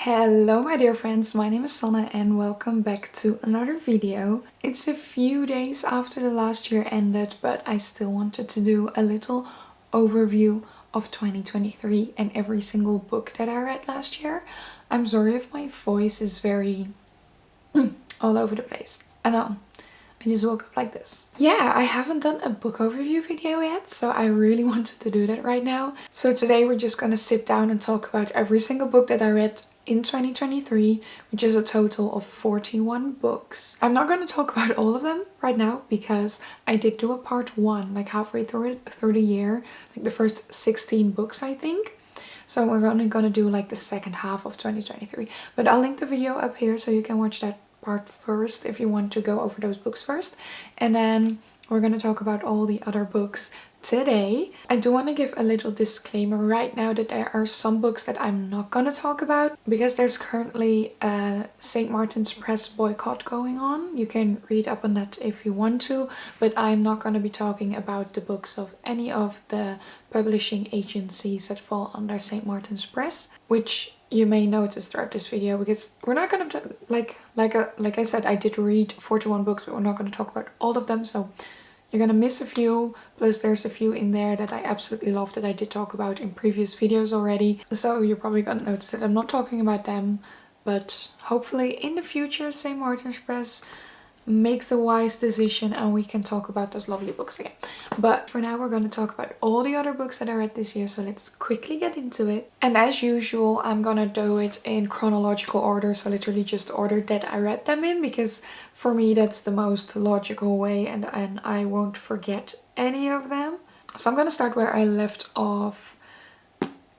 Hello my dear friends, my name is Sanne and welcome back to another video. It's a few days after the last year ended, but I still wanted to do a little overview of 2023 and every single book that I read last year. I'm sorry if my voice is very all over the place. I know. I just woke up like this. Yeah, I haven't done a book overview video yet, so I really wanted to do that right now. So today we're just gonna sit down and talk about every single book that I read in 2023, which is a total of 41 books. I'm not going to talk about all of them right now because I did do a part 1 like halfway through the year, like the first 16 books I think. So we're only going to do like the second half of 2023, but I'll link the video up here so you can watch that part first if you want to go over those books first, and then we're going to talk about all the other books today. I do want to give a little disclaimer right now that there are some books that I'm not going to talk about because there's currently a St. Martin's Press boycott going on. You can read up on that if you want to, but I'm not going to be talking about the books of any of the publishing agencies that fall under St. Martin's Press, which you may notice throughout this video because we're not going to like I said, I did read 41 books, but we're not going to talk about all of them, so you're gonna miss a few, plus there's a few in there that I absolutely love that I did talk about in previous videos already. So you're probably gonna notice that I'm not talking about them, but hopefully in the future St. Martin's Press makes a wise decision and we can talk about those lovely books again. But for now we're going to talk about all the other books that I read this year, so let's quickly get into it. And as usual, I'm gonna do it in chronological order, so literally just order that I read them in, because for me that's the most logical way and I won't forget any of them. So I'm gonna start where I left off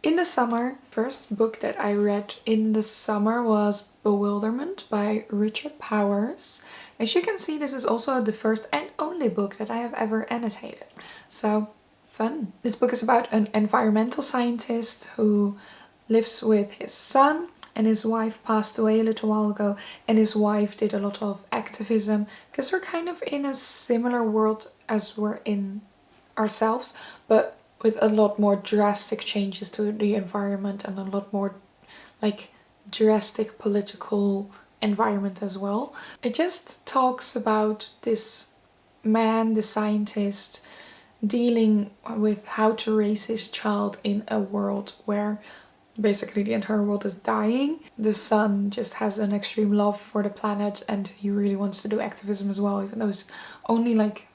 in the summer. First book that I read in the summer was Bewilderment by Richard Powers. As you can see, this is also the first and only book that I have ever annotated. So fun. This book is about an environmental scientist who lives with his son, and his wife passed away a little while ago, and his wife did a lot of activism because we're kind of in a similar world as we're in ourselves, but with a lot more drastic changes to the environment and a lot more like drastic political environment as well. It just talks about this man, the scientist, dealing with how to raise his child in a world where basically the entire world is dying. The son just has an extreme love for the planet and he really wants to do activism as well, even though he's only like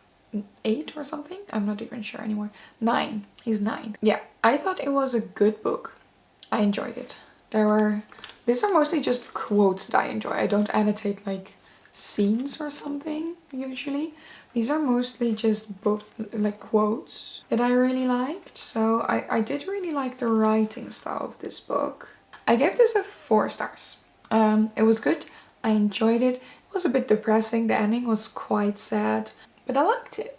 8 or something. I'm not even sure anymore. 9. He's 9. Yeah, I thought it was a good book. I enjoyed it. These are mostly just quotes that I enjoy. I don't annotate like scenes or something usually. These are mostly just quotes that I really liked. So I did really like the writing style of this book. I gave this a 4 stars. It was good. I enjoyed it. It was a bit depressing. The ending was quite sad, but I liked it.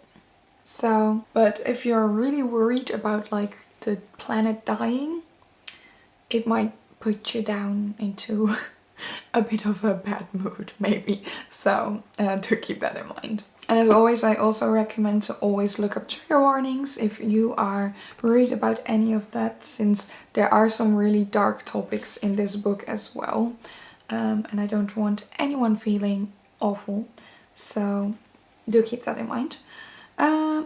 So, but if you're really worried about like the planet dying, it might put you down into a bit of a bad mood maybe. So do keep that in mind. And as always, I also recommend to always look up trigger warnings if you are worried about any of that, since there are some really dark topics in this book as well. And I don't want anyone feeling awful. So do keep that in mind.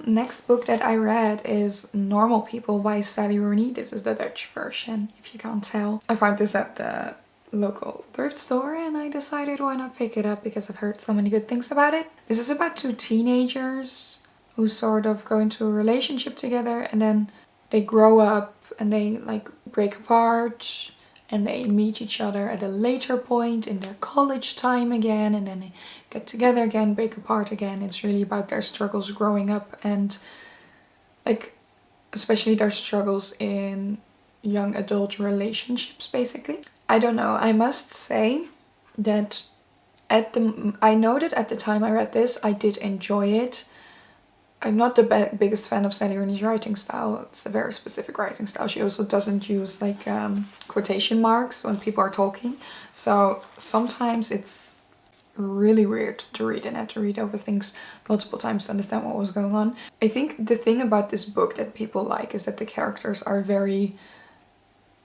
Next book that I read is Normal People by Sally Rooney. This is the Dutch version, if you can't tell. I found this at the local thrift store and I decided why not pick it up because I've heard so many good things about it. This is about 2 teenagers who sort of go into a relationship together and then they grow up and they like break apart and they meet each other at a later point in their college time again, and then they get together again, break apart again. It's really about their struggles growing up and like especially their struggles in young adult relationships basically. I don't know, I must say that I know that at the time I read this I did enjoy it. I'm not the biggest fan of Sally Rooney's writing style. It's a very specific writing style. She also doesn't use like quotation marks when people are talking. So sometimes it's really weird to read and I had to read over things multiple times to understand what was going on. I think the thing about this book that people like is that the characters are very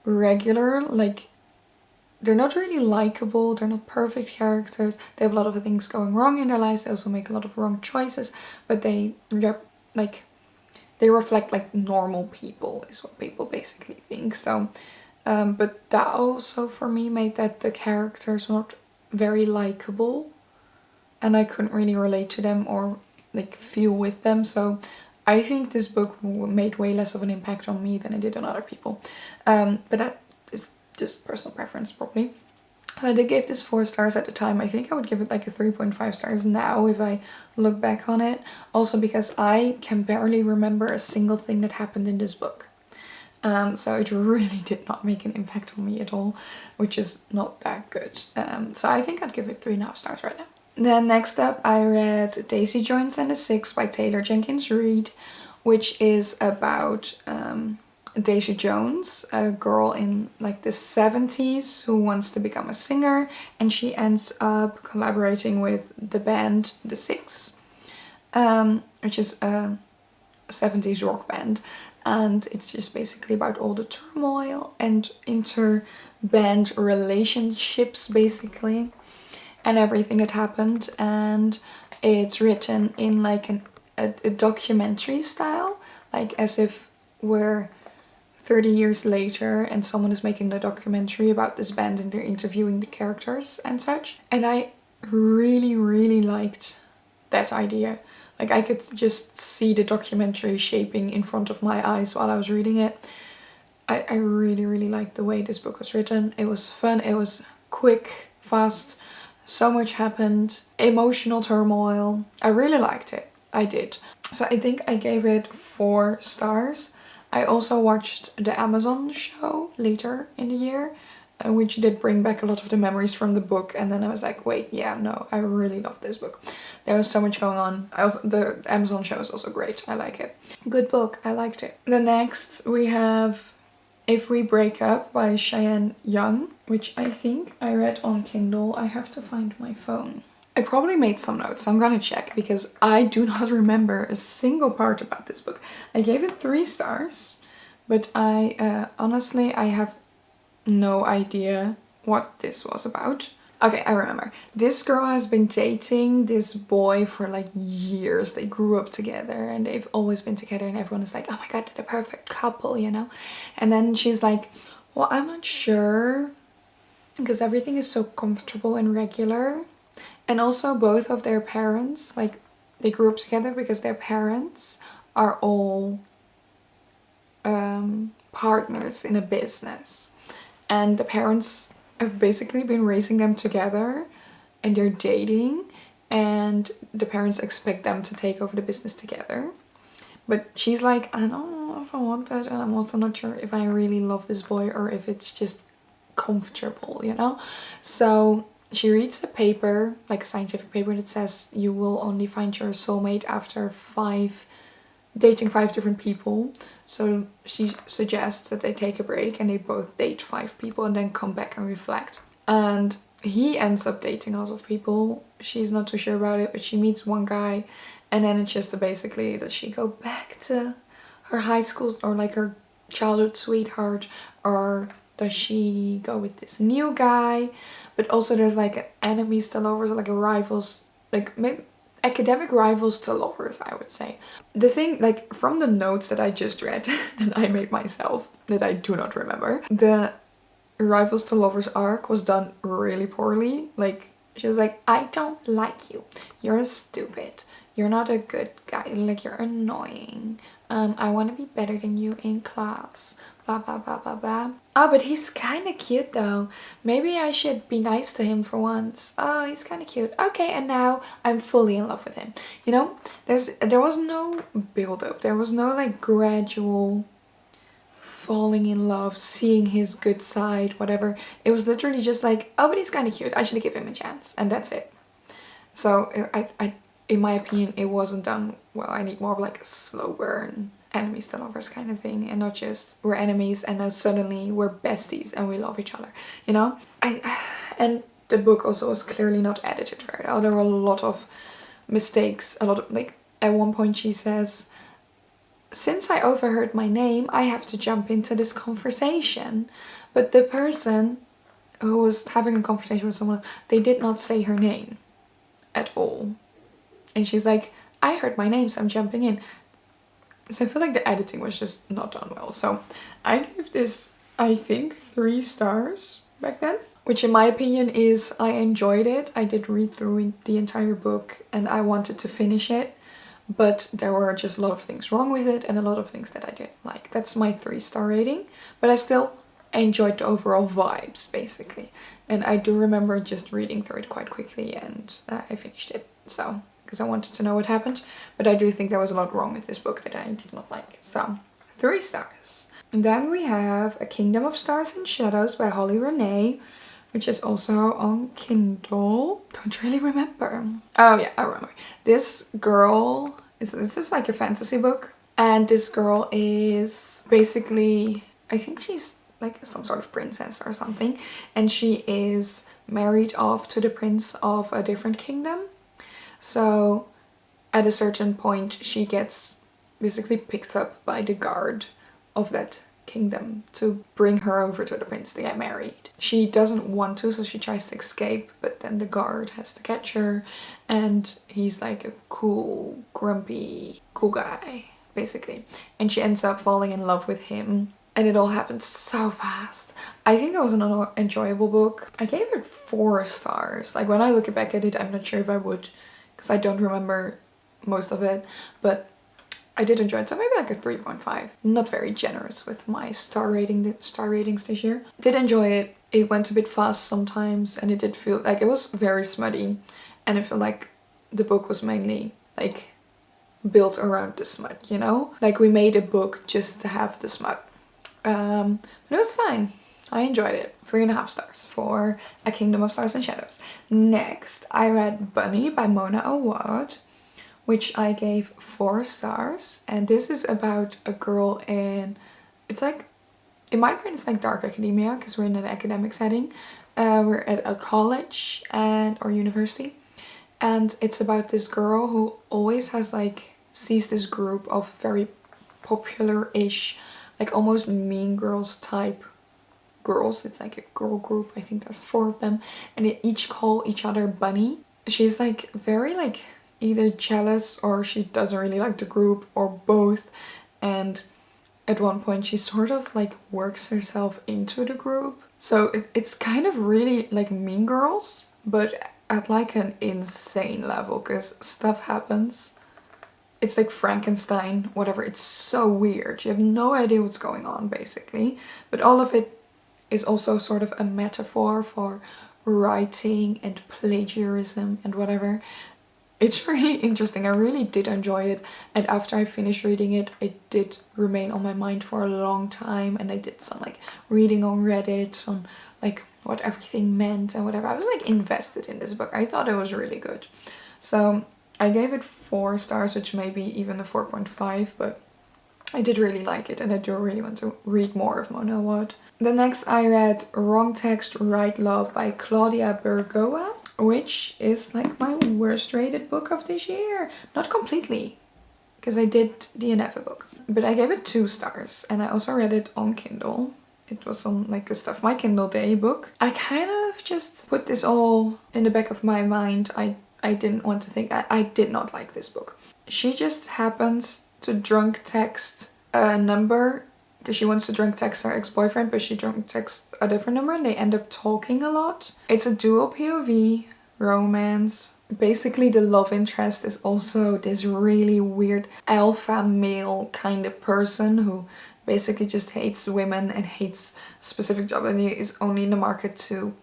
regular. Like they're not really likable, they're not perfect characters, they have a lot of things going wrong in their lives, they also make a lot of wrong choices, but they reflect like normal people is what people basically think. So but that also for me made that the characters not very likable and I couldn't really relate to them or like feel with them. So I think this book made way less of an impact on me than it did on other people. But that is just personal preference probably. So I did give this 4 stars at the time. I think I would give it like a 3.5 stars now if I look back on it. Also because I can barely remember a single thing that happened in this book. So it really did not make an impact on me at all, which is not that good. So I think I'd give it 3.5 stars right now. Then next up I read Daisy Jones and the Six by Taylor Jenkins Reid, which is about Daisy Jones, a girl in like the 70s who wants to become a singer, and she ends up collaborating with the band The Six, which is a 70s rock band, and it's just basically about all the turmoil and inter-band relationships basically and everything that happened. And it's written in like a documentary style, like as if we're 30 years later and someone is making a documentary about this band and they're interviewing the characters and such. And I really liked that idea. Like I could just see the documentary shaping in front of my eyes while I was reading it. I really liked the way this book was written. It was fun, it was quick, fast, so much happened, emotional turmoil. I really liked it. I did. So I think I gave it 4 stars. I also watched the Amazon show later in the year, which did bring back a lot of the memories from the book, and then I was like, wait, yeah, no, I really love this book. There was so much going on. The Amazon show is also great. I like it. Good book. I liked it. The next we have If We Break Up by Cheyenne Young, which I think I read on Kindle. I have to find my phone. I probably made some notes, so I'm gonna check because I do not remember a single part about this book. I gave it 3 stars, but honestly, I have no idea what this was about. Okay, I remember. This girl has been dating this boy for like years. They grew up together and they've always been together and everyone is like, oh my god, they're the perfect couple, you know? And then she's like, well, I'm not sure because everything is so comfortable and regular. And also both of their parents, like they grew up together because their parents are all partners in a business. And the parents have basically been raising them together and they're dating and the parents expect them to take over the business together. But she's like, I don't know if I want that, and I'm also not sure if I really love this boy or if it's just comfortable, you know? So she reads a paper, like a scientific paper that says you will only find your soulmate after dating 5 different people. So she suggests that they take a break and they both date 5 people and then come back and reflect. And he ends up dating a lot of people. She's not too sure about it, but she meets one guy and then it's just basically that she go back to her high school or like her childhood sweetheart, or does she go with this new guy? But also there's like an enemies to lovers, like a rivals, like maybe academic rivals to lovers, I would say. The thing, like from the notes that I just read that I made myself, that I do not remember, the rivals to lovers arc was done really poorly. Like she was like, I don't like you, you're stupid, you're not a good guy, like you're annoying, I want to be better than you in class, blah blah blah blah blah. Oh, but he's kind of cute though, maybe I should be nice to him for once. Oh, he's kind of cute, okay, and now I'm fully in love with him. You know, there was no build up, there was no like gradual falling in love, seeing his good side, whatever. It was literally just like, oh, but he's kind of cute, I should give him a chance, and that's it. So I in my opinion, it wasn't done well. I need more of like a slow burn, enemies to lovers kind of thing, and not just we're enemies and now suddenly we're besties and we love each other, you know? And the book also was clearly not edited very well. There were a lot of mistakes, a lot of, like, at one point she says, since I overheard my name, I have to jump into this conversation. But the person who was having a conversation with someone else, they did not say her name at all. And she's like, I heard my name, so I'm jumping in. So I feel like the editing was just not done well. So I gave this, I think, 3 stars back then. Which in my opinion is, I enjoyed it. I did read through the entire book and I wanted to finish it. But there were just a lot of things wrong with it and a lot of things that I didn't like. That's my 3-star rating. But I still enjoyed the overall vibes, basically. And I do remember just reading through it quite quickly and I finished it. So, because I wanted to know what happened. But I do think there was a lot wrong with this book that I did not like. So, 3 stars. And then we have A Kingdom of Stars and Shadows by Holly Renee, which is also on Kindle. Don't really remember. Oh yeah, I remember. This girl, this is like a fantasy book. And this girl is basically, I think she's like some sort of princess or something. And she is married off to the prince of a different kingdom. So at a certain point she gets basically picked up by the guard of that kingdom to bring her over to the prince to get married. She doesn't want to, so she tries to escape, but then the guard has to catch her, and he's like a cool, grumpy, cool guy, basically. And she ends up falling in love with him, and it all happens so fast. I think it was an enjoyable book. I gave it 4 stars. Like when I look back at it, I'm not sure if I would, because I don't remember most of it, but I did enjoy it, so maybe like a 3.5. Not very generous with my star ratings this year. Did enjoy it. It went a bit fast sometimes, and it did feel like it was very smutty, and I feel like the book was mainly like built around the smut, you know? Like we made a book just to have the smut. But it was fine. I enjoyed it. 3.5 stars for A Kingdom of Stars and Shadows. Next, I read Bunny by Mona Awad, which I gave 4 stars. And this is about a girl in, it's like, in my brain it's like dark academia because we're in an academic setting. We're at a college or university. And it's about this girl who always has like, sees this group of very popular-ish, like almost Mean Girls type girls. It's like a girl group, I think there's 4 of them. And they each call each other Bunny. She's like very like either jealous or she doesn't really like the group or both, and at one point she sort of like works herself into the group. So it's kind of really like Mean Girls, but at like an insane level because stuff happens. It's like Frankenstein, whatever. It's so weird. You have no idea what's going on basically, but all of it is also sort of a metaphor for writing and plagiarism and whatever. It's really interesting. I really did enjoy it, and after I finished reading it, it did remain on my mind for a long time, and I did some like reading on Reddit on like what everything meant and whatever. I was like invested in this book. I thought it was really good. So I gave it 4 stars, which may be even a 4.5, but I did really like it and I do really want to read more of Mona Awad. The next I read Wrong Text, Right Love by Claudia Bergoa, which is like my worst rated book of this year. Not completely, because I did the Ineffable book, but I gave it 2 stars, and I also read it on Kindle. It was on like a Stuff My Kindle Day book. I kind of just put this all in the back of my mind. I didn't want to think, I did not like this book. She just happens to drunk text a number because she wants to drunk text her ex-boyfriend, but she drunk texts a different number and they end up talking a lot. It's a dual POV romance. Basically the love interest is also this really weird alpha male kind of person who basically just hates women and hates specific job, and he is only in the market to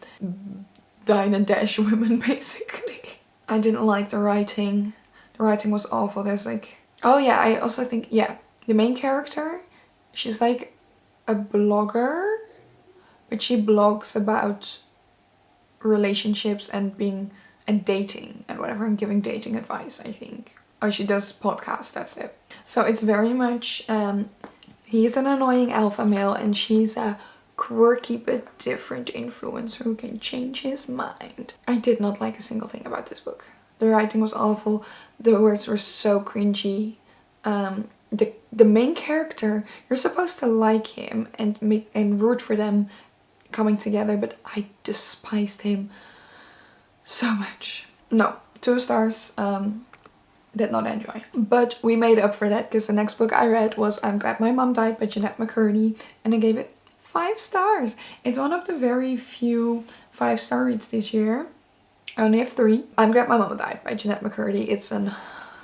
dine and dash women basically. I didn't like the writing. The writing was awful. There's like, oh yeah, I also think, yeah, the main character, she's like a blogger, but she blogs about relationships and being and dating and whatever, and giving dating advice, I think. Or she does podcasts, that's it. So it's very much, he's an annoying alpha male and she's a quirky but different influencer who can change his mind. I did not like a single thing about this book. The writing was awful. The words were so cringy. The main character, you're supposed to like him and root for them coming together, but I despised him so much. No, 2 stars. Did not enjoy. But we made up for that because the next book I read was I'm Glad My Mom Died by Jeanette McCurdy, and I gave it 5 stars. It's one of the very few 5-star reads this year. I only have 3. I'm Glad My Mom Died by Jeanette McCurdy. It's an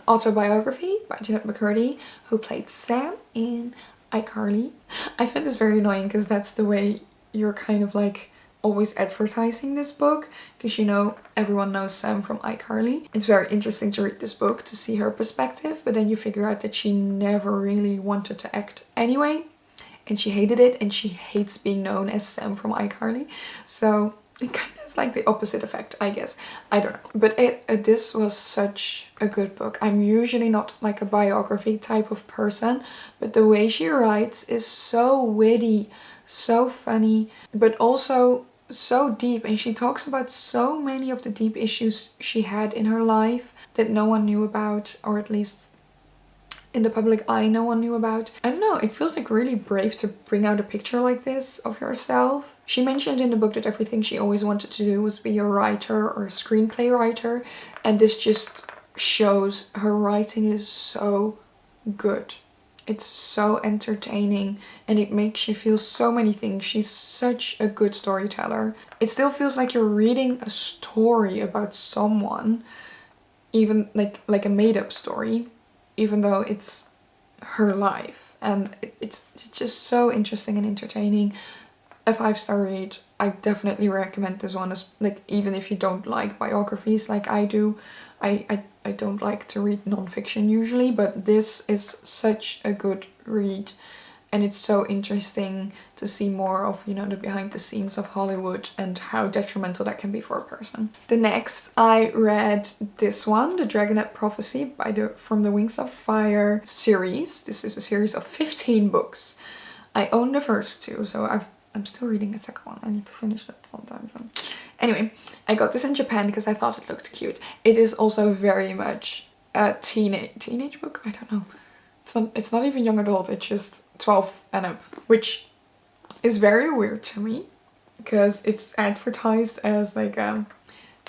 autobiography by Jeanette McCurdy, who played Sam in iCarly. I find this very annoying because that's the way you're kind of like always advertising this book, because you know everyone knows Sam from iCarly. It's very interesting to read this book to see her perspective, but then you figure out that she never really wanted to act anyway, and she hated it, and she hates being known as Sam from iCarly. So it kind of is like the opposite effect, I guess. I don't know. But this was such a good book. I'm usually not like a biography type of person, but the way she writes is so witty, so funny, but also so deep, and she talks about so many of the deep issues she had in her life that no one knew about, or at least in the public eye no one knew about. I don't know, it feels like really brave to bring out a picture like this of herself. She mentioned in the book that everything she always wanted to do was be a writer or a screenplay writer, and this just shows her writing is so good. It's so entertaining and it makes you feel so many things. She's such a good storyteller. It still feels like you're reading a story about someone, even like a made-up story, even though it's her life. And it's just so interesting and entertaining. A 5-star read. I definitely recommend this one, as like, even if you don't like biographies like I do. I don't like to read non-fiction usually, but this is such a good read, and it's so interesting to see more of, you know, the behind the scenes of Hollywood and how detrimental that can be for a person. The next, I read this one, the Dragonet Prophecy by From the Wings of Fire series. This is a series of 15 books. I own the first 2, so I'm still reading the second one. I need to finish that sometime. So. Anyway, I got this in Japan because I thought it looked cute. It is also very much a teenage book. I don't know. It's not even young adult. It's just 12 and up, which is very weird to me because it's advertised as like a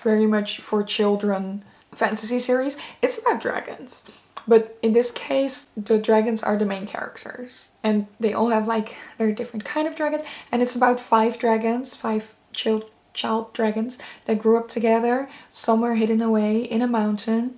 very much for children fantasy series. It's about dragons. But in this case, the dragons are the main characters. And they all have like their different kind of dragons. And it's about 5 dragons, 5 child dragons that grew up together somewhere hidden away in a mountain.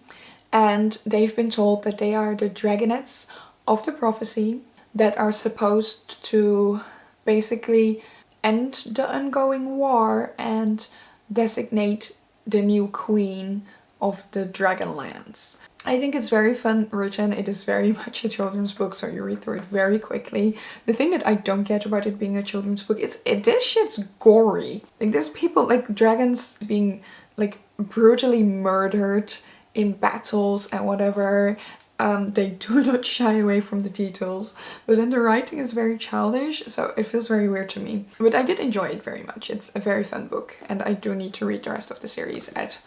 And they've been told that they are the dragonets of the prophecy that are supposed to basically end the ongoing war and designate the new queen of the Dragonlands. I think it's very fun written. It is very much a children's book, so you read through it very quickly. The thing that I don't get about it being a children's book, this shit's gory. Like, there's people, like dragons being like brutally murdered in battles and whatever. They do not shy away from the details, but then the writing is very childish, so it feels very weird to me. But I did enjoy it very much. It's a very fun book, and I do need to read the rest of the series at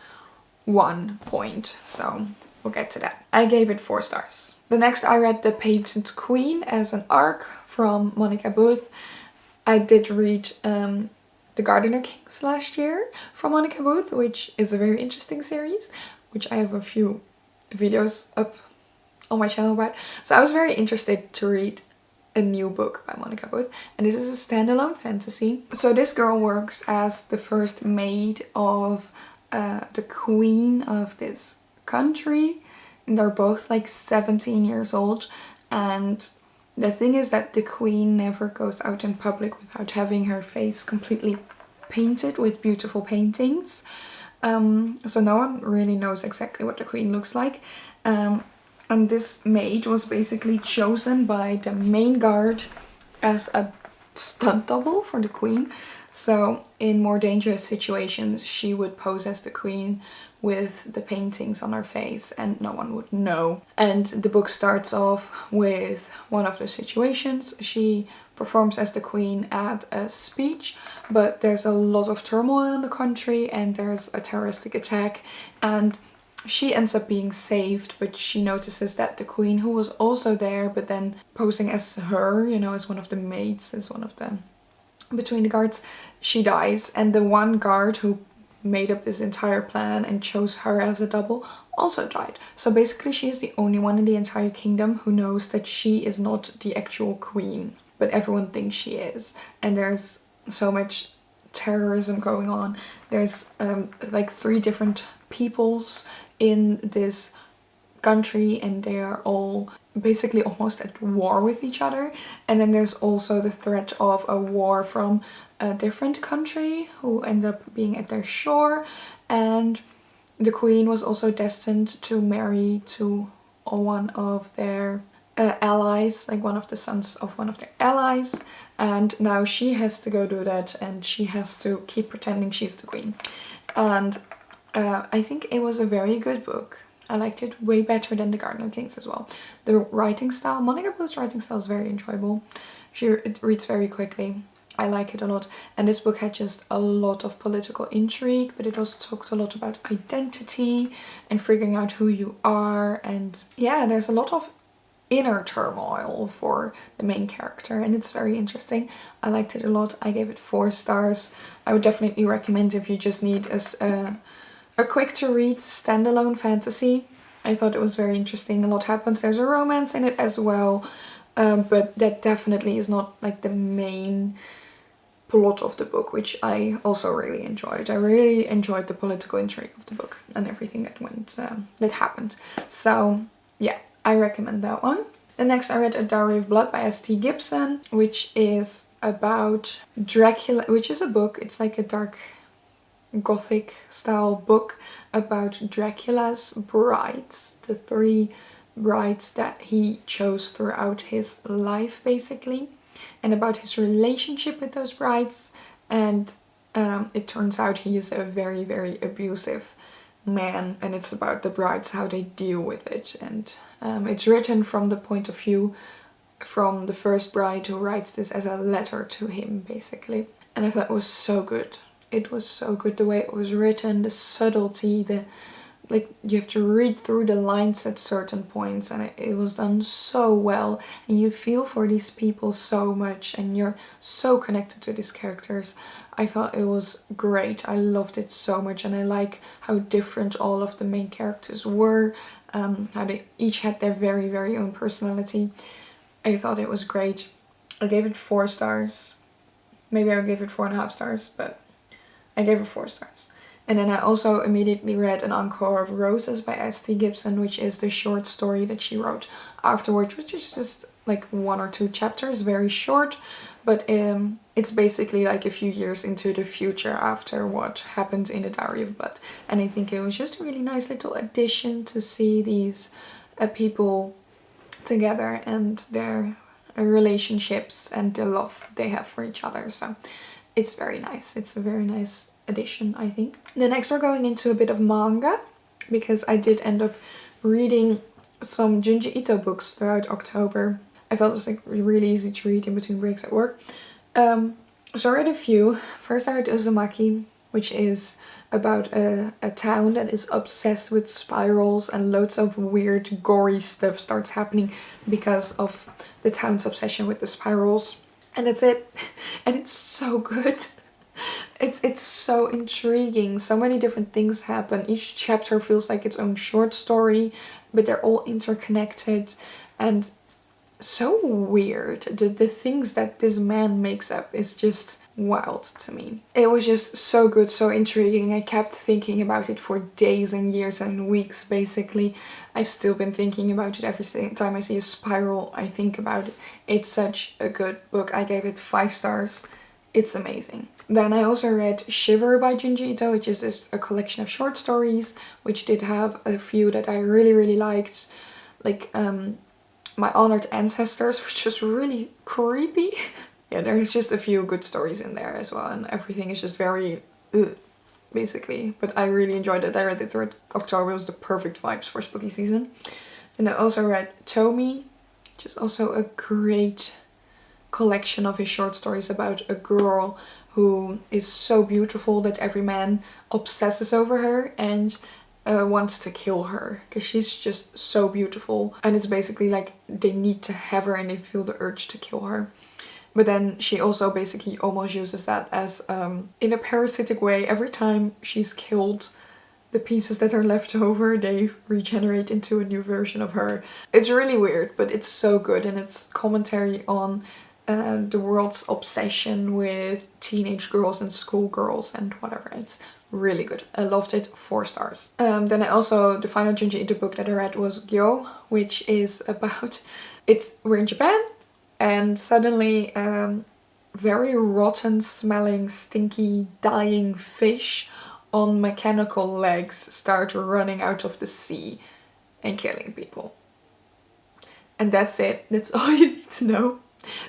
one point, so we'll get to that. I gave it 4 stars. The next, I read The Painton Queen as an arc from Monica Booth. I did read The Gardener Kings last year from Monica Booth, which is a very interesting series, which I have a few videos up on my channel about. So I was very interested to read a new book by Monica Booth, and this is a standalone fantasy. So this girl works as the first maid of the queen of this country, and they're both like 17 years old, and the thing is that the queen never goes out in public without having her face completely painted with beautiful paintings. So no one really knows exactly what the queen looks like. And this maid was basically chosen by the main guard as a stunt double for the queen. So in more dangerous situations, she would pose as the queen with the paintings on her face and no one would know. And the book starts off with one of the situations. She performs as the queen at a speech, but there's a lot of turmoil in the country and there's a terroristic attack, and she ends up being saved, but she notices that the queen, who was also there but then posing as her, you know, as one of the maids, as one of the between the guards, she dies, and the one guard who made up this entire plan and chose her as a double also died. So basically she is the only one in the entire kingdom who knows that she is not the actual queen, but everyone thinks she is. And there's so much terrorism going on. There's like 3 different peoples in this country, and they are all basically almost at war with each other. And then there's also the threat of a war from a different country who end up being at their shore, and the queen was also destined to marry to one of their allies, like one of the sons of one of their allies, and now she has to go do that, and she has to keep pretending she's the queen. And I think it was a very good book. I liked it way better than The Garden of Kings as well. The writing style, Monica Blue's writing style is very enjoyable. It reads very quickly. I like it a lot. And this book had just a lot of political intrigue, but it also talked a lot about identity and figuring out who you are. And yeah, there's a lot of inner turmoil for the main character, and it's very interesting. I liked it a lot. I gave it 4 stars. I would definitely recommend if you just need a quick to read standalone fantasy. I thought it was very interesting. A lot happens. There's a romance in it as well, but that definitely is not like the main plot of the book, which I also really enjoyed. I really enjoyed the political intrigue of the book and everything that happened. So yeah, I recommend that one. Then next I read A Dowry of Blood by S.T. Gibson, which is about Dracula, which is a book. It's like a dark Gothic style book about Dracula's brides, the 3 brides that he chose throughout his life basically, and about his relationship with those brides. And it turns out he is a very, very abusive man, and it's about the brides, how they deal with it. And it's written from the point of view from the first bride, who writes this as a letter to him basically. And I thought it was so good. It was so good, the way it was written, the subtlety, like you have to read through the lines at certain points, and it was done so well, and you feel for these people so much, and you're so connected to these characters. I thought it was great. I loved it so much, and I like how different all of the main characters were, how they each had their very, very own personality. I thought it was great. I gave it 4 stars. Maybe I gave it 4.5 stars, but I gave it 4 stars. And then I also immediately read An Encore of Roses by S.T. Gibson, which is the short story that she wrote afterwards, which is just like 1 or 2 chapters, very short, but it's basically like a few years into the future after what happened in A Dowry of Blood. And I think it was just a really nice little addition to see these people together and their relationships and the love they have for each other. So it's very nice. It's a very nice addition, I think. The next we're going into a bit of manga, because I did end up reading some Junji Ito books throughout October. I felt it was like really easy to read in between breaks at work. So I read a few. First I read Iusumaki, which is about a town that is obsessed with spirals, and loads of weird gory stuff starts happening because of the town's obsession with the spirals. And that's it. And it's so good. It's so intriguing. So many different things happen. Each chapter feels like its own short story, but they're all interconnected and so weird. The things that this man makes up is just wild to me. It was just so good, so intriguing. I kept thinking about it for days and years and weeks basically. I've still been thinking about it every time I see a spiral. I think about it. It's such a good book. I gave it 5 stars. It's amazing. Then I also read Shiver by Junji Ito, which is just a collection of short stories, which did have a few that I really, really liked. Like My Honored Ancestors, which was really creepy. Yeah, there's just a few good stories in there as well, and everything is just very basically. But I really enjoyed it. I read it throughout October. It was the perfect vibes for spooky season. And I also read Tomy, which is also a great collection of his short stories about a girl who is so beautiful that every man obsesses over her and wants to kill her because she's just so beautiful. And it's basically like they need to have her and they feel the urge to kill her. But then she also basically almost uses that as, in a parasitic way, every time she's killed, the pieces that are left over, they regenerate into a new version of her. It's really weird, but it's so good, and it's commentary on the world's obsession with teenage girls and schoolgirls and whatever. It's really good. I loved it. 4 stars. Then I also, the final Junji Ito book that I read was Gyo, which is about, we're in Japan, and suddenly very rotten smelling, stinky, dying fish on mechanical legs start running out of the sea and killing people. And that's it. That's all you need to know.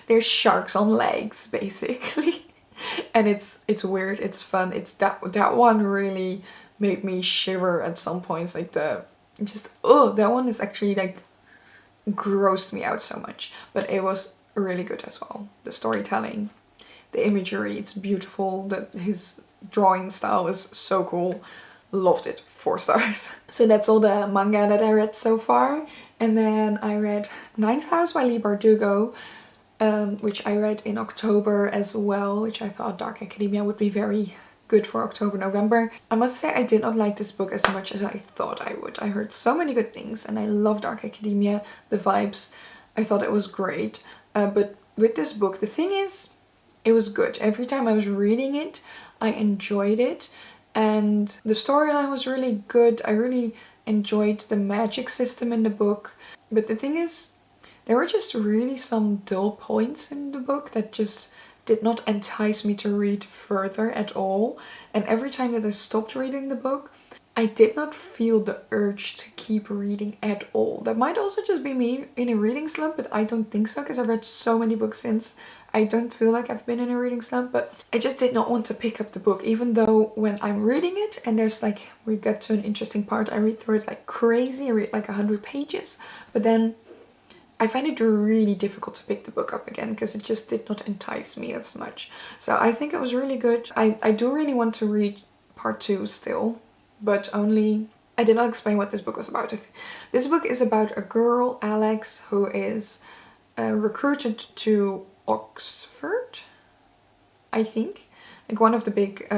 There's sharks on legs, basically. And it's weird, it's fun. It's that one really made me shiver at some points. Like that one is actually like grossed me out so much. But it was really good as well. The storytelling, the imagery, it's beautiful. His drawing style is so cool. Loved it. 4 stars. So that's all the manga that I read so far. And then I read Ninth House by Lee Bardugo, which I read in October as well, which I thought Dark Academia would be very good for October, November. I must say I did not like this book as much as I thought I would. I heard so many good things and I love Dark Academia, the vibes. I thought it was great. But with this book, the thing is, it was good. Every time I was reading it, I enjoyed it. And the storyline was really good. I really enjoyed the magic system in the book. But the thing is, there were just really some dull points in the book that just did not entice me to read further at all. And every time that I stopped reading the book, I did not feel the urge to keep reading at all. That might also just be me in a reading slump, but I don't think so, because I've read so many books since. I don't feel like I've been in a reading slump, but I just did not want to pick up the book, even though when I'm reading it and there's like, we get to an interesting part, I read through it like crazy. I read like 100 pages, but then I find it really difficult to pick the book up again because it just did not entice me as much. So I think it was really good. I do really want to read part 2 still, but only... I did not explain what this book was about. This book is about a girl, Alex, who is recruited to Oxford, I think, like one of the big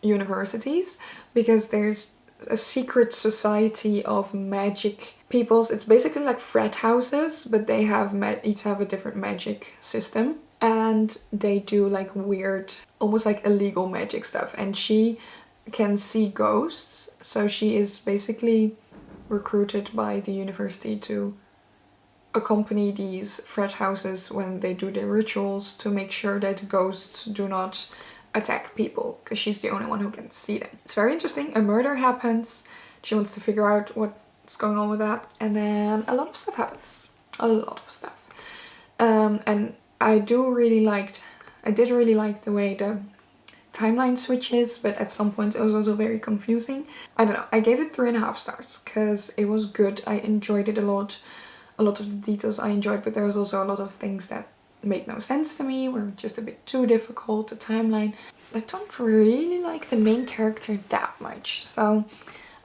universities, because there's a secret society of magic peoples. It's basically like frat houses, but they have each have a different magic system, and they do like weird, almost like illegal magic stuff. And she can see ghosts, so she is basically recruited by the university to accompany these frat houses when they do their rituals to make sure that ghosts do not attack people, because she's the only one who can see them. It's very interesting. A murder happens. She wants to figure out what's going on with that, and then a lot of stuff happens. A lot of stuff. And I did really like the way the timeline switches, but at some point it was also very confusing. I don't know. I gave it 3.5 stars because it was good. I enjoyed it a lot. A lot of the details I enjoyed, but there was also a lot of things that made no sense to me, were just a bit too difficult. The timeline. I don't really like the main character that much, so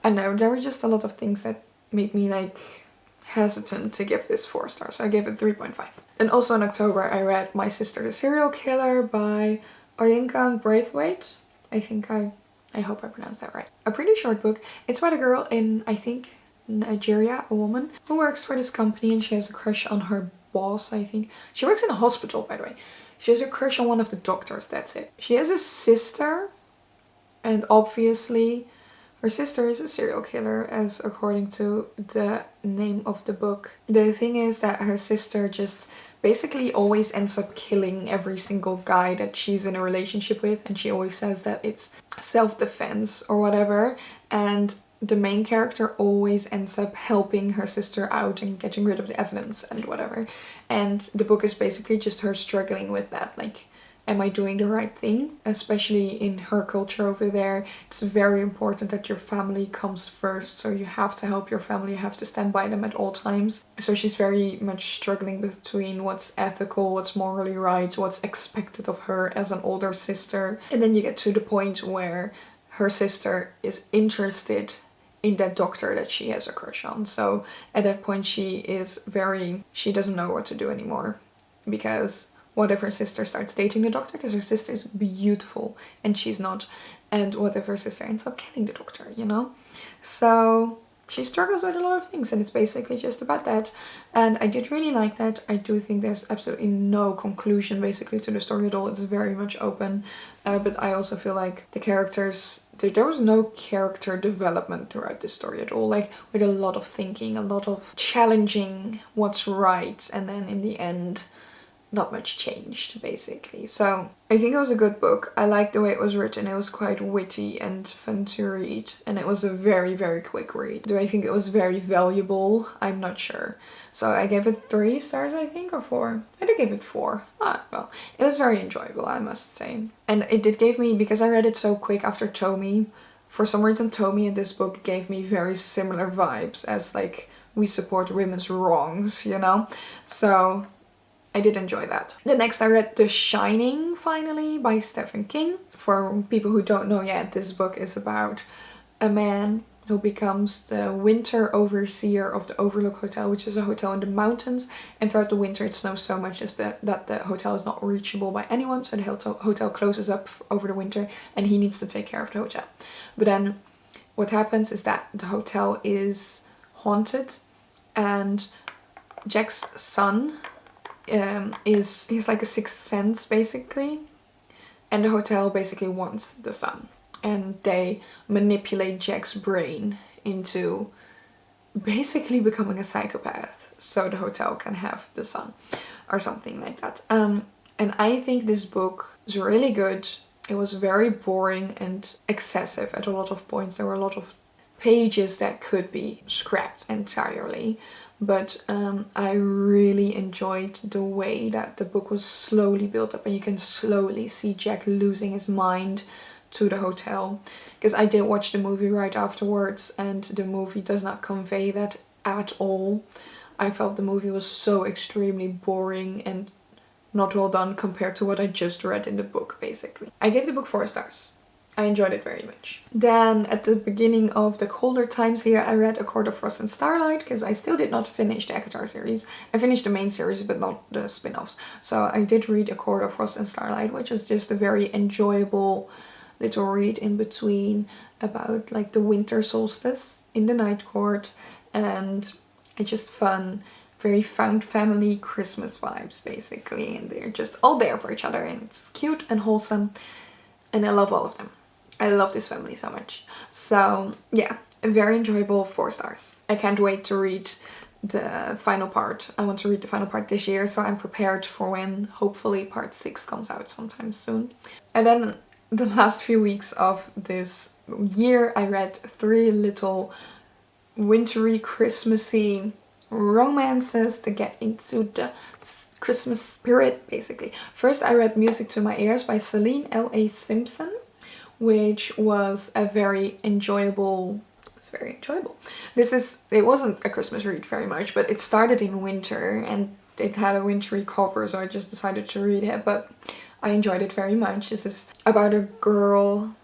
I don't know, there were just a lot of things that made me like hesitant to give this 4 stars. So I gave it 3.5. And also in October I read My Sister the Serial Killer by Oyinkan Braithwaite. I hope I pronounced that right. A pretty short book. It's about a girl in, I think, Nigeria, a woman who works for this company, and she has a crush on her boss, I think. She works in a hospital, by the way. She has a crush on one of the doctors, that's it. She has a sister, and obviously her sister is a serial killer, as according to the name of the book. The thing is that her sister just basically always ends up killing every single guy that she's in a relationship with, and she always says that it's self-defense or whatever, and the main character always ends up helping her sister out and getting rid of the evidence and whatever. And the book is basically just her struggling with that, like, am I doing the right thing? Especially in her culture over there, it's very important that your family comes first, so you have to help your family, you have to stand by them at all times. So she's very much struggling between what's ethical, what's morally right, what's expected of her as an older sister. And then you get to the point where her sister is interested in that doctor that she has a crush on. So at that point she doesn't know what to do anymore, because what if her sister starts dating the doctor, because her sister is beautiful and she's not, and what if her sister ends up killing the doctor, you know? So she struggles with a lot of things, and it's basically just about that. And I did really like that. I do think there's absolutely no conclusion basically to the story at all. It's very much open, but I also feel like the characters, there was no character development throughout this story at all, like with a lot of thinking, a lot of challenging what's right, and then in the end not much changed basically. So I think it was a good book. I liked the way it was written. It was quite witty and fun to read, and it was a very, very quick read. Do I think it was very valuable? I'm not sure. So I gave it 3 stars, I think, or 4. I did give it 4. Well, it was very enjoyable, I must say. And it did give me, because I read it so quick after Tomy, for some reason Tomy in this book gave me very similar vibes as like we support women's wrongs, you know? So I did enjoy that. The next I read The Shining, finally, by Stephen King. For people who don't know yet, this book is about a man who becomes the winter overseer of the Overlook Hotel, which is a hotel in the mountains. And throughout the winter it snows so much that the hotel is not reachable by anyone. So the hotel closes up over the winter and he needs to take care of the hotel. But then what happens is that the hotel is haunted, and Jack's son he's like a sixth sense basically, and the hotel basically wants the son, and they manipulate Jack's brain into basically becoming a psychopath so the hotel can have the son or something like that. And I think this book is really good. It was very boring and excessive at a lot of points. There were a lot of pages that could be scrapped entirely. But I really enjoyed the way that the book was slowly built up, and you can slowly see Jack losing his mind to the hotel. Because I did watch the movie right afterwards, and the movie does not convey that at all. I felt the movie was so extremely boring and not well done compared to what I just read in the book basically. I gave the book 4 stars. I enjoyed it very much. Then at the beginning of the colder times here, I read A Court of Frost and Starlight, because I still did not finish the ACOTAR series. I finished the main series but not the spin-offs. So I did read A Court of Frost and Starlight, which was just a very enjoyable little read in between about like the winter solstice in the Night Court, and it's just fun, very found family Christmas vibes basically, and they're just all there for each other, and it's cute and wholesome, and I love all of them. I love this family so much. So yeah, very enjoyable, 4 stars. I can't wait to read the final part. I want to read the final part this year, so I'm prepared for when hopefully part 6 comes out sometime soon. And then the last few weeks of this year I read 3 little wintry, Christmassy romances to get into the Christmas spirit basically. First I read Music to My Ears by Celine L.A. Simpson, which was a very enjoyable, it wasn't a Christmas read very much, but it started in winter and it had a wintry cover, so I just decided to read it, but I enjoyed it very much. This is about a girl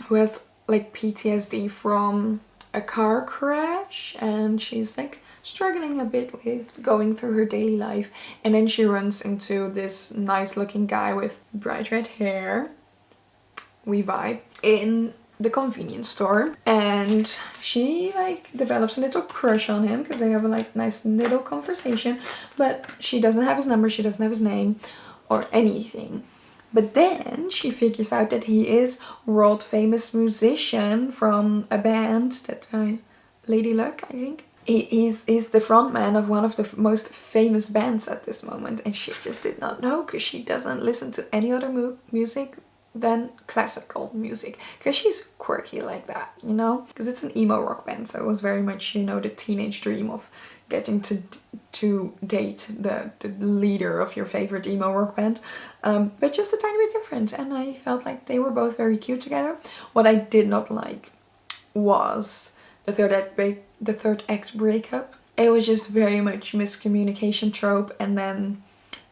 who has like PTSD from a car crash, and she's like struggling a bit with going through her daily life, and then she runs into this nice looking guy with bright red hair, we vibe, in the convenience store, and she like develops a little crush on him because they have a like nice little conversation, but she doesn't have his number, she doesn't have his name or anything. But then she figures out that he is world famous musician from a band that Lady Luck, I think. He's the frontman of one of the most famous bands at this moment, and she just did not know because she doesn't listen to any other music than classical music, because she's quirky like that, you know, because it's an emo rock band, so it was very much, you know, the teenage dream of getting to date the leader of your favorite emo rock band, but just a tiny bit different, and I felt like they were both very cute together. What I did not like was the third act breakup. It was just very much miscommunication trope, and then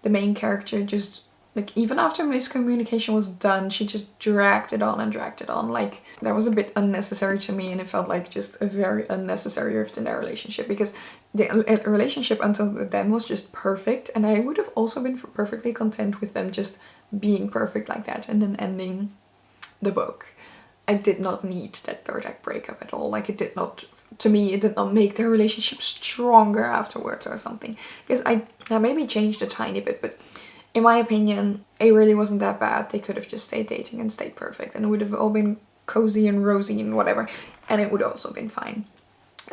the main character just Like, even after miscommunication was done, she just dragged it on and dragged it on. Like, that was a bit unnecessary to me, and it felt like just a very unnecessary rift in their relationship, because the relationship until then was just perfect, and I would have also been perfectly content with them just being perfect like that and then ending the book. I did not need that third act breakup at all. Like, it did not, to me, it did not make their relationship stronger afterwards or something. Because I maybe changed a tiny bit, but in my opinion, it really wasn't that bad. They could have just stayed dating and stayed perfect, and it would have all been cozy and rosy and whatever, and it would also been fine.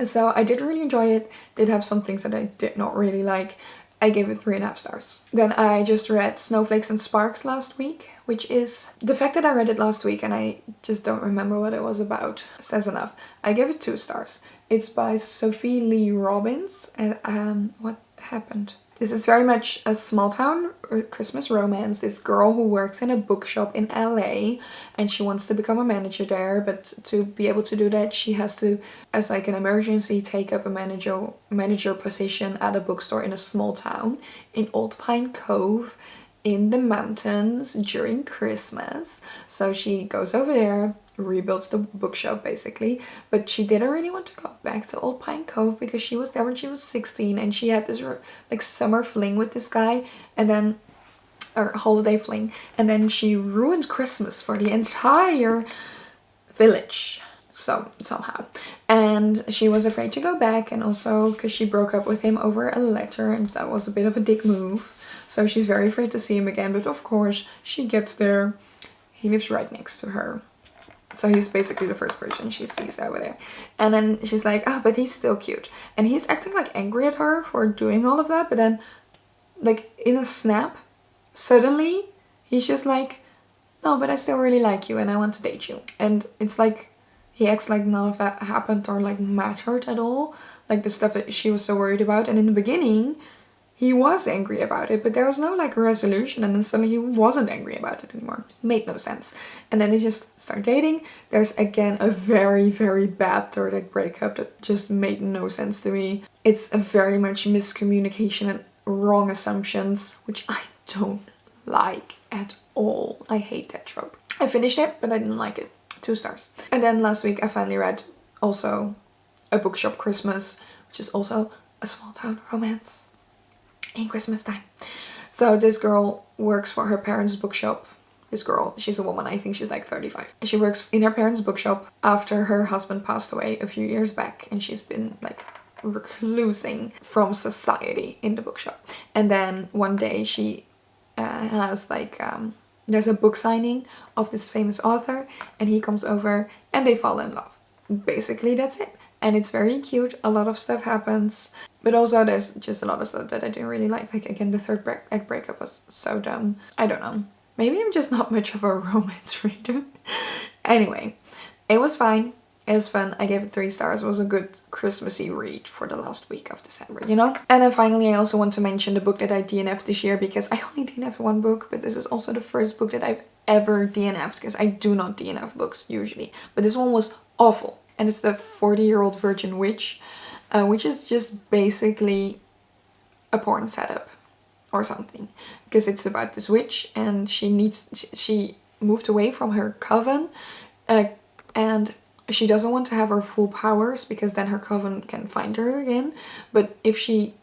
So I did really enjoy it. Did have some things that I did not really like. I gave it 3.5 stars. Then I just read Snowflakes and Sparks last week, which is, the fact that I read it last week and I just don't remember what it was about says enough. I gave it 2 stars. It's by Sophie Lee Robbins, and what happened? This is very much a small town Christmas romance. This girl who works in a bookshop in LA, and she wants to become a manager there, but to be able to do that she has to, as like an emergency, take up a manager position at a bookstore in a small town in Old Pine Cove in the mountains during Christmas. So she goes over there, rebuilds the bookshop basically, but she didn't really want to go back to Old Pine Cove because she was there when she was 16, and she had this like summer fling with this guy, and then, or holiday fling, and then she ruined Christmas for the entire village somehow, and she was afraid to go back, and also because she broke up with him over a letter, and that was a bit of a dick move, so she's very afraid to see him again. But of course she gets there, he lives right next to her, so he's basically the first person she sees over there. And then she's like, oh, but he's still cute. And he's acting like angry at her for doing all of that. But then, like, in a snap, suddenly he's just like, no, but I still really like you and I want to date you. And it's like, he acts like none of that happened or like mattered at all. Like the stuff that she was so worried about. And in the beginning, he was angry about it, but there was no like resolution, and then suddenly he wasn't angry about it anymore. Made no sense. And then they just start dating. There's again a very, very bad third act breakup that just made no sense to me. It's a very much miscommunication and wrong assumptions, which I don't like at all. I hate that trope. I finished it, but I didn't like it. 2 stars. And then last week I finally read also a Bookshop Christmas, which is also a small town romance in Christmas time. So this girl works for her parents' bookshop. This girl, she's a woman, I think she's like 35. And she works in her parents' bookshop after her husband passed away a few years back, and she's been like reclusing from society in the bookshop. And then one day she has like there's a book signing of this famous author, and he comes over and they fall in love. Basically that's it. And it's very cute. A lot of stuff happens. But also there's just a lot of stuff that I didn't really like. Like again, the third act breakup was so dumb. I don't know. Maybe I'm just not much of a romance reader. Anyway, it was fine. It was fun. I gave it 3 stars. It was a good Christmassy read for the last week of December, you know? And then finally, I also want to mention the book that I DNF'd this year, because I only DNF'd 1 book, but this is also the first book that I've ever DNF'd, because I do not DNF books usually. But this one was awful. And it's the 40-Year-Old Virgin Witch, which is just basically a porn setup or something, because it's about this witch, and she moved away from her coven, and she doesn't want to have her full powers, because then her coven can find her again. But if she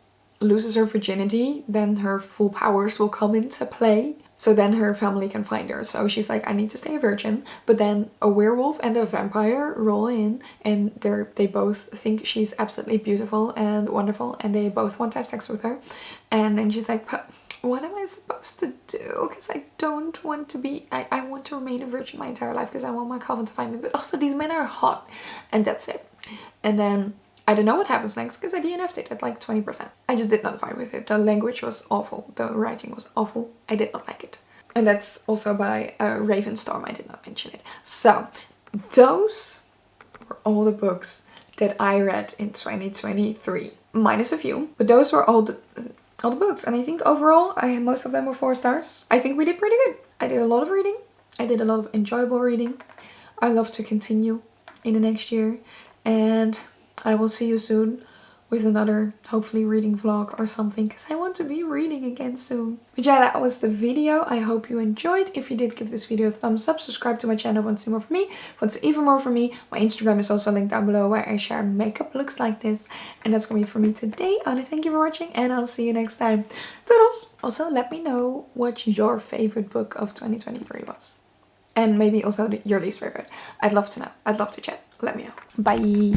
loses her virginity, then her full powers will come into play. So then her family can find her. So she's like, I need to stay a virgin. But then a werewolf and a vampire roll in, and they both think she's absolutely beautiful and wonderful, and they both want to have sex with her. And then she's like, but what am I supposed to do? Because I don't want to be, I want to remain a virgin my entire life, because I want my coven to find me. But also these men are hot. And that's it. And then I don't know what happens next, because I DNF'd it at like 20%. I just did not vibe with it. The language was awful. The writing was awful. I did not like it. And that's also by Ravenstorm. I did not mention it. So those were all the books that I read in 2023. Minus a few. But those were all the books. And I think overall, most of them were 4 stars. I think we did pretty good. I did a lot of reading. I did a lot of enjoyable reading. I love to continue in the next year. And I will see you soon with another, hopefully, reading vlog or something, because I want to be reading again soon. But yeah, that was the video. I hope you enjoyed. If you did, give this video a thumbs up, subscribe to my channel, want to see more from me, want to see even more from me. My Instagram is also linked down below, where I share makeup looks like this. And that's gonna be it for me today. I want to thank you for watching, and I'll see you next time. Toodles! Also, let me know what your favorite book of 2023 was. And maybe also your least favorite. I'd love to know. I'd love to chat. Let me know. Bye!